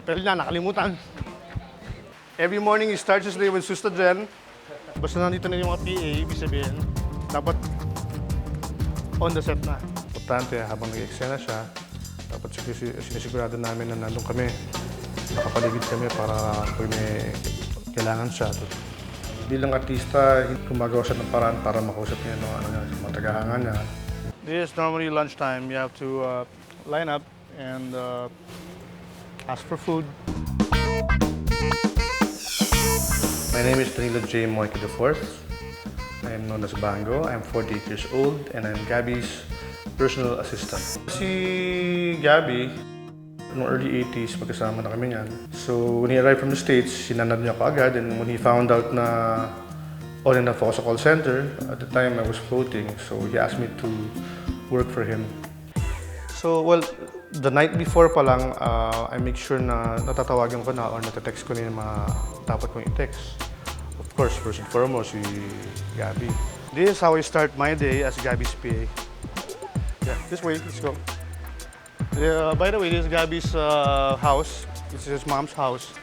Napel na, nakalimutan. Every morning he starts his day with Susta Jen. Basta nandito na yung mga PA, ibig sabihin, dapat on the set na. Importante, habang nag-eksena siya, dapat sinisigurado namin na nandun kami. Nakapaligid kami para kung may kailangan siya. Bilang artista, gumagawa siya ng paraan para makausap niya mga tagahanga niya. This is normally lunchtime. You have to line up and ask for food. My name is Danilo J. Moica IV. I am known as Bango. I am 48 years old and I'm Gabby's personal assistant. Si Gabby, noong early 80s, magkasama na kami niyan. So when he arrived from the States, sinanad niya ako agad, and when he found out na on and off ako sa call center, at the time I was floating, so he asked me to work for him. So, well, the night before pa lang, I make sure na natatawagan ko na or natatext ko na yung mga dapat kong i-text. Of course, first and foremost, si Gabby. This is how I start my day as Gabby's PA. Yeah, this way, let's go. By the way, this is Gabby's house. This is his mom's house.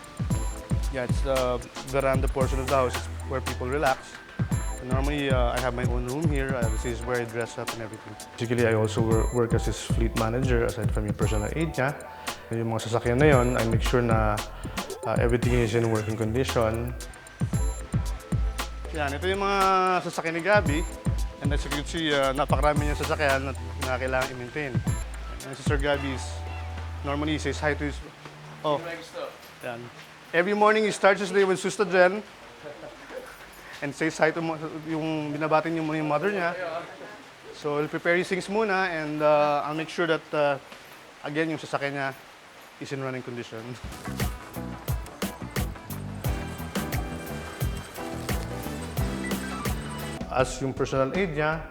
Yeah, it's the veranda portion of the house. It's where people relax. And normally, I have my own room here. This is where I dress up and everything. Basically, I also work as his fleet manager aside from yung personal aid niya. Yung mga sasakyan na yun, I make sure na everything is in working condition. Yan, ito yung mga sasakyan ni Gabby. And as you can see, napakarami niyang sasakyan na kailangan i-maintain. And si Sir Gabby's, normally he says hi to his... Oh, yan. Every morning he starts his day with Susta Jen. And says hi to yung binabati niyo muna yung mother niya. So he'll prepare his things muna and I'll make sure that, again, yung sasakyan niya is in running condition. As yung personal aid niya,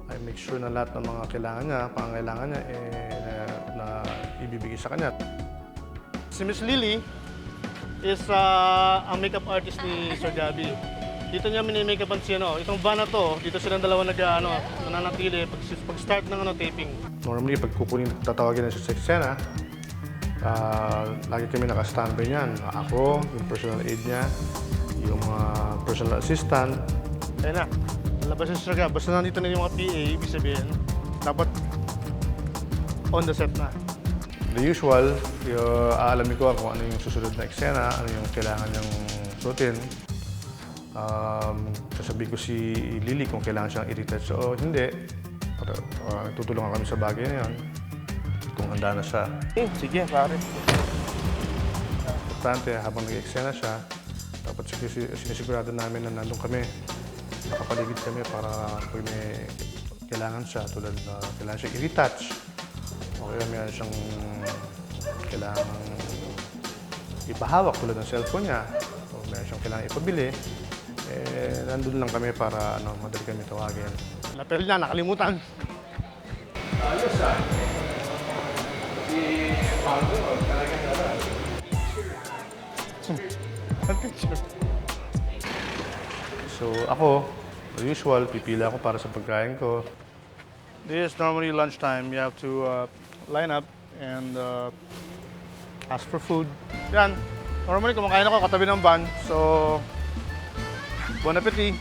I make sure na lahat ng mga kailangan niya, pangangailangan niya, na ibibigay sa kanya. Si Miss Lily is ang makeup artist ni Sir Gabby. Dito niya mini-makeupan siya, itong van na to, dito silang dalawa nananatili pag start ng taping. Normally, pag tatawagin na siya sa eksena, lagi kami naka-standby niyan. Ako, yung personal aid niya, yung personal assistant. Ayun na. Labas yung Sir Gab. Basta nandito na yung mga PA, ibig sabihin, dapat on the set na. The usual, aalamin ko kung ano yung susunod na eksena, ano yung kailangan niyang suotin. Sasabihin ko si Lily kung kailangan siyang i-retouch o hindi. Tutulungan kami sa bagay na yun kung handa na siya. Sige, pare. Importante, habang nag-eksena siya, dapat sinisigurado namin na nandun kami. Nakapaligid kami para kung may kailangan siya, tulad na kailangan siya i-retouch o kaya mayroon siyang kailangan ipahawak tulad ng cellphone niya o mayroon siyang kailangan ipabili, nandun lang kami para madali kami tawagin. Napel na, nakalimutan. Ayos ah. Si Pango, talagang Picture. So ako, as usual, pipila ako para sa pagkain ko. This is normally lunchtime. You have to line up and ask for food. Yan. Normally, kumakain ako katabi ng van. So, bon appetit.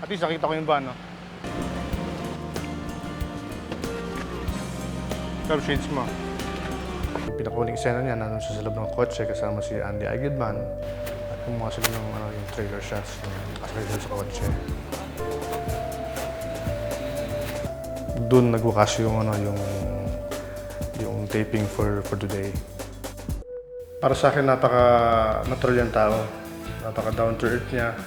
At least nakita ko yung van, no? Grab shades mo. Yung pinakahuling eksena niya, nandun siya sa loob ng kotse kasama si Andy Agudman. At kumuha sila ng yung trailer shots na nakasakay sila sa kotse. Doon nagwakas yung taping for today. Para sa akin, napaka-natural yung tao. Napaka-down to earth niya.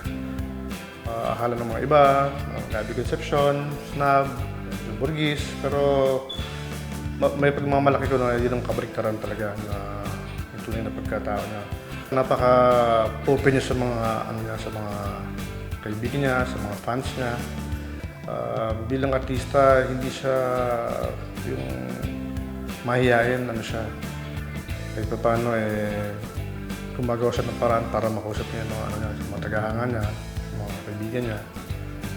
Akala ng mga iba, Gabby Concepcion, snob, burgis, pero may pagmamalaki ko na yun ang kabaliktaran talaga na yung tunay na pagkatao niya. Napaka-open niya sa mga kaibigan niya, sa mga fans niya. Bilang artista, hindi siya yung mahihayin, siya. Kahit pa paano, gumagawa siya ng paraan para makausap niya mga tagahanga niya, mga kaibigan niya.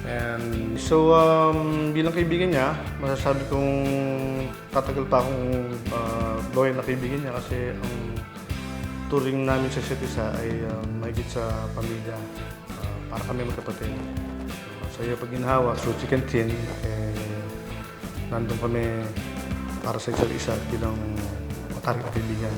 And so, bilang kaibigan niya, masasabi kong tatagal pa akong loyal na kaibigan niya kasi ang turing namin sa isa't isa ay mahigit sa pamilya. Para kami magkapatid. So, pag ginhawa, so chicken tin, nandun kami para sa isa't isa bilang matarik na kaibigan.